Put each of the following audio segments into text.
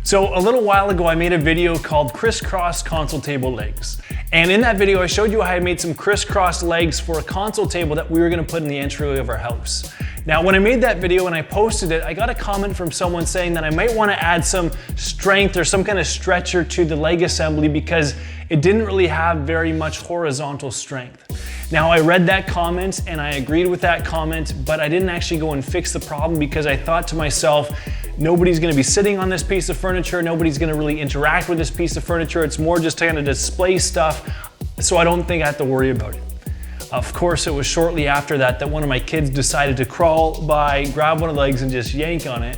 So a little while ago, I made a video called Crisscross Console Table Legs. And in that video, I showed you how I made some crisscross legs for a console table that we were gonna put in the entryway of our house. Now, when I made that video and I posted it, I got a comment from someone saying that I might wanna add some strength or some kind of stretcher to the leg assembly because it didn't really have very much horizontal strength. Now, I read that comment and I agreed with that comment, but I didn't actually go and fix the problem because I thought to myself, nobody's gonna be sitting on this piece of furniture, nobody's gonna really interact with this piece of furniture, it's more just to kind of display stuff, so I don't think I have to worry about it. Of course, it was shortly after that one of my kids decided to crawl by, grab one of the legs and just yank on it.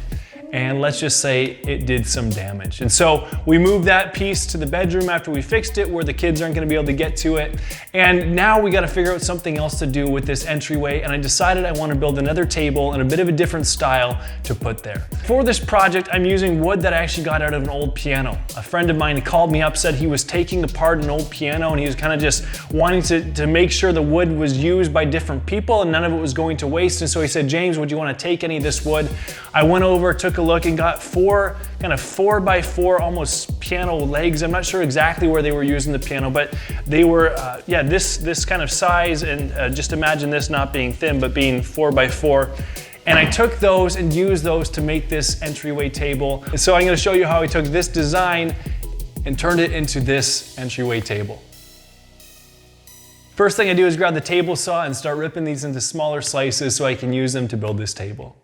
And let's just say it did some damage. And so we moved that piece to the bedroom after we fixed it where the kids aren't gonna be able to get to it. And now we gotta figure out something else to do with this entryway. And I decided I wanna build another table in a bit of a different style to put there. For this project, I'm using wood that I actually got out of an old piano. A friend of mine called me up, said he was taking apart an old piano and he was kind of just wanting to make sure the wood was used by different people and none of it was going to waste. And so he said, James, would you wanna take any of this wood? I went over, took a look and got four kind of 4x4 almost piano legs. I'm not sure exactly where they were using the piano, but they were, this kind of size, and just imagine this not being thin, but being 4x4. And I took those and used those to make this entryway table. And so I'm gonna show you how I took this design and turned it into this entryway table. First thing I do is grab the table saw and start ripping these into smaller slices so I can use them to build this table.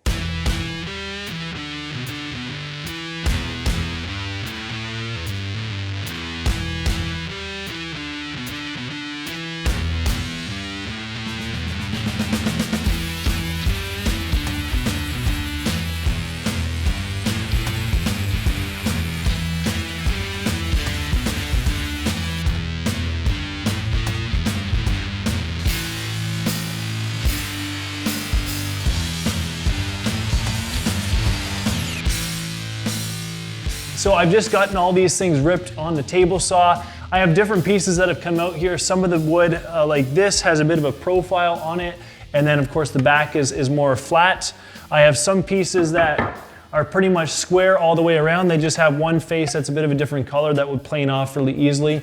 So I've just gotten all these things ripped on the table saw. I have different pieces that have come out here. Some of the wood like this has a bit of a profile on it. And then of course the back is more flat. I have some pieces that are pretty much square all the way around. They just have one face that's a bit of a different color that would plane off really easily.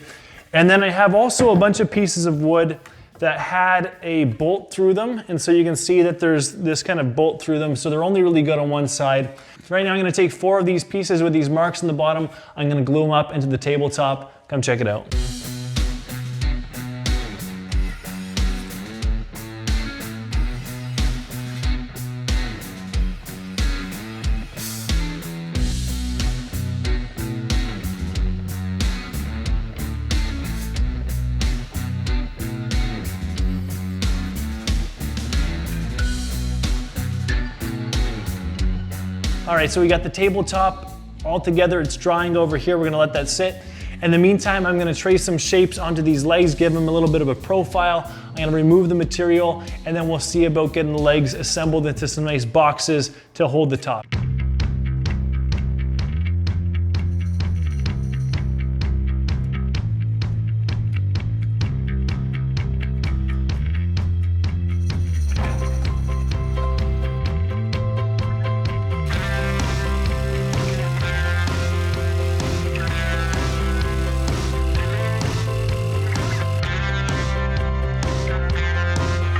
And then I have also a bunch of pieces of wood that had a bolt through them. And so you can see that there's this kind of bolt through them. So they're only really good on one side. So right now I'm gonna take 4 of these pieces with these marks in the bottom. I'm gonna glue them up into the tabletop. Come check it out. All right, so we got the tabletop all together. It's drying over here. We're gonna let that sit. In the meantime, I'm gonna trace some shapes onto these legs, give them a little bit of a profile. I'm gonna remove the material, and then we'll see about getting the legs assembled into some nice boxes to hold the top.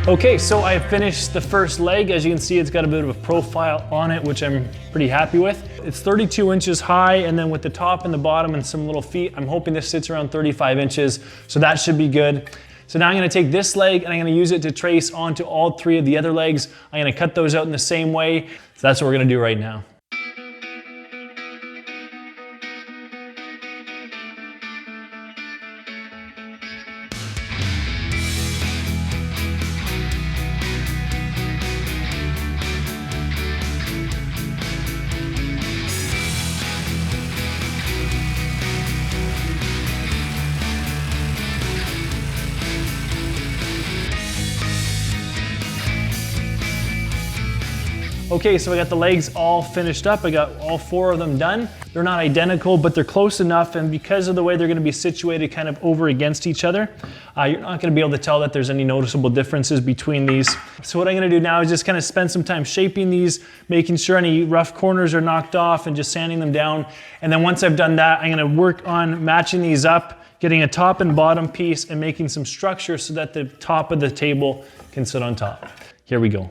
Okay, so I finished the first leg. As you can see, it's got a bit of a profile on it, which I'm pretty happy with. It's 32 inches high, and then with the top and the bottom and some little feet, I'm hoping this sits around 35 inches, so that should be good. So now I'm gonna take this leg and I'm gonna use it to trace onto all 3 of the other legs. I'm gonna cut those out in the same way. So that's what we're gonna do right now. Okay, so I got the legs all finished up. I got all 4 of them done. They're not identical, but they're close enough, and because of the way they're gonna be situated kind of over against each other, you're not gonna be able to tell that there's any noticeable differences between these. So what I'm gonna do now is just kind of spend some time shaping these, making sure any rough corners are knocked off and just sanding them down. And then once I've done that, I'm gonna work on matching these up, getting a top and bottom piece and making some structure so that the top of the table can sit on top. Here we go.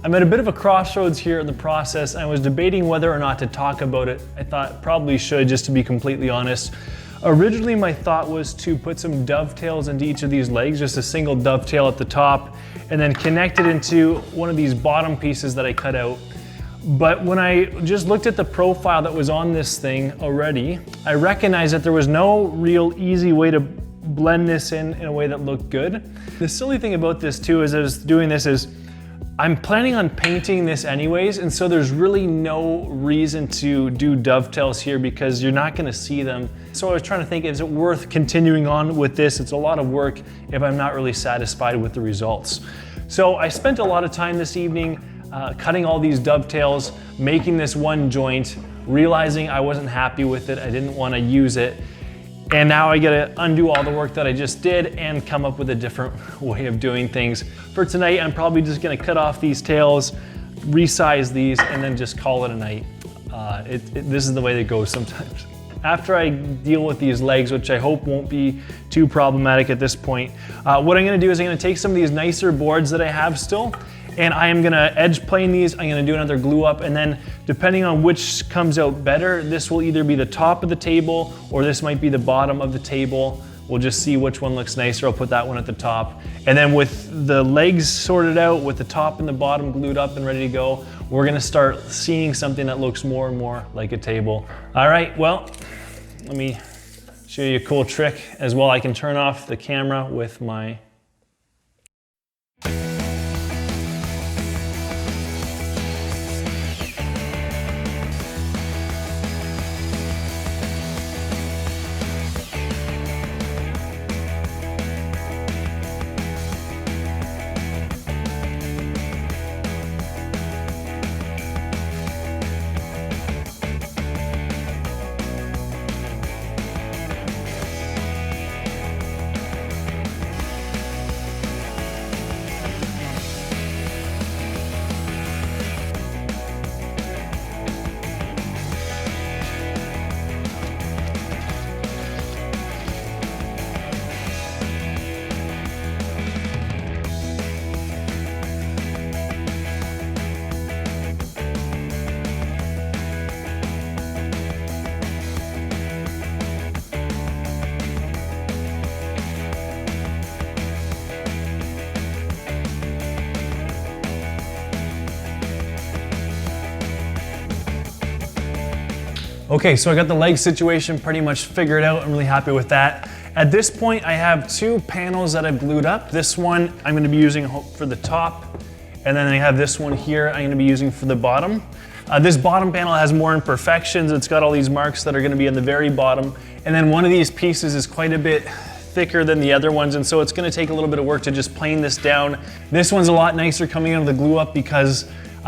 I'm at a bit of a crossroads here in the process. I was debating whether or not to talk about it. I thought probably should, just to be completely honest. Originally, my thought was to put some dovetails into each of these legs, just a single dovetail at the top, and then connect it into one of these bottom pieces that I cut out. But when I just looked at the profile that was on this thing already, I recognized that there was no real easy way to blend this in a way that looked good. The silly thing about this too, as I was doing this, is I'm planning on painting this anyways, and so there's really no reason to do dovetails here because you're not gonna see them. So I was trying to think, is it worth continuing on with this? It's a lot of work if I'm not really satisfied with the results. So I spent a lot of time this evening cutting all these dovetails, making this one joint, realizing I wasn't happy with it, I didn't wanna use it. And now I gotta undo all the work that I just did and come up with a different way of doing things. For tonight, I'm probably just gonna cut off these tails, resize these, and then just call it a night. This is the way that goes sometimes. After I deal with these legs, which I hope won't be too problematic at this point, what I'm gonna do is I'm gonna take some of these nicer boards that I have still, and I am gonna edge plane these, I'm gonna do another glue up, and then depending on which comes out better, this will either be the top of the table or this might be the bottom of the table. We'll just see which one looks nicer. I'll put that one at the top. And then with the legs sorted out, with the top and the bottom glued up and ready to go, we're gonna start seeing something that looks more and more like a table. All right, well, let me show you a cool trick as well. I can turn off the camera with my Okay, so I got the leg situation pretty much figured out. I'm really happy with that. At this point, I have two panels that I've glued up. This one I'm gonna be using for the top, and then I have this one here I'm gonna be using for the bottom. This bottom panel has more imperfections. It's got all these marks that are gonna be in the very bottom. And then one of these pieces is quite a bit thicker than the other ones, and so it's gonna take a little bit of work to just plane this down. This one's a lot nicer coming out of the glue up because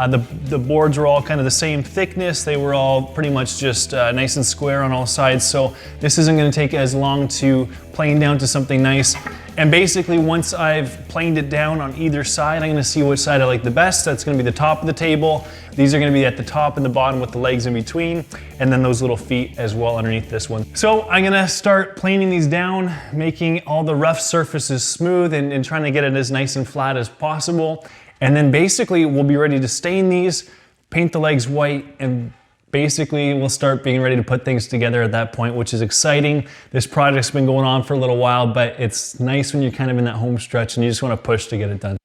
the boards were all kind of the same thickness. They were all pretty much just nice and square on all sides. So this isn't gonna take as long to plane down to something nice. And basically once I've planed it down on either side, I'm gonna see which side I like the best. That's gonna be the top of the table. These are gonna be at the top and the bottom with the legs in between, and then those little feet as well underneath this one. So I'm gonna start planing these down, making all the rough surfaces smooth and trying to get it as nice and flat as possible. And then basically we'll be ready to stain these, paint the legs white, and basically we'll start being ready to put things together at that point, which is exciting. This project's been going on for a little while, but it's nice when you're kind of in that home stretch and you just want to push to get it done.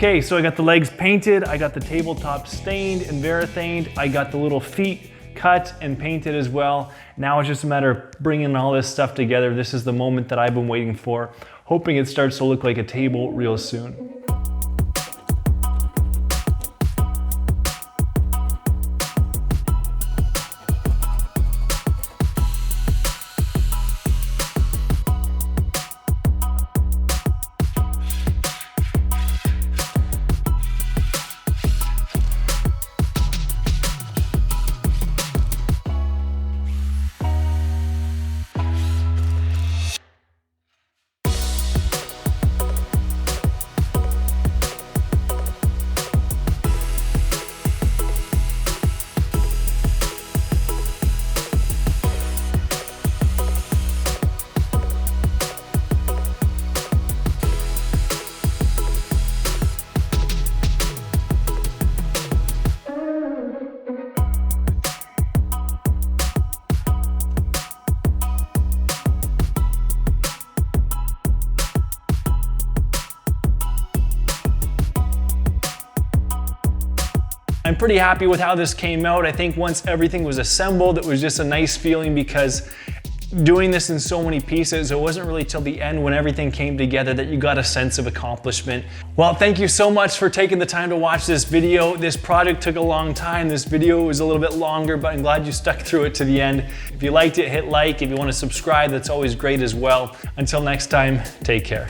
Okay, so I got the legs painted, I got the tabletop stained and varathaned, I got the little feet cut and painted as well. Now it's just a matter of bringing all this stuff together. This is the moment that I've been waiting for, hoping it starts to look like a table real soon. I'm pretty happy with how this came out. I think once everything was assembled, it was just a nice feeling because doing this in so many pieces, it wasn't really till the end when everything came together that you got a sense of accomplishment. Well, thank you so much for taking the time to watch this video. This project took a long time. This video was a little bit longer, but I'm glad you stuck through it to the end. If you liked it, hit like. If you want to subscribe, that's always great as well. Until next time, take care.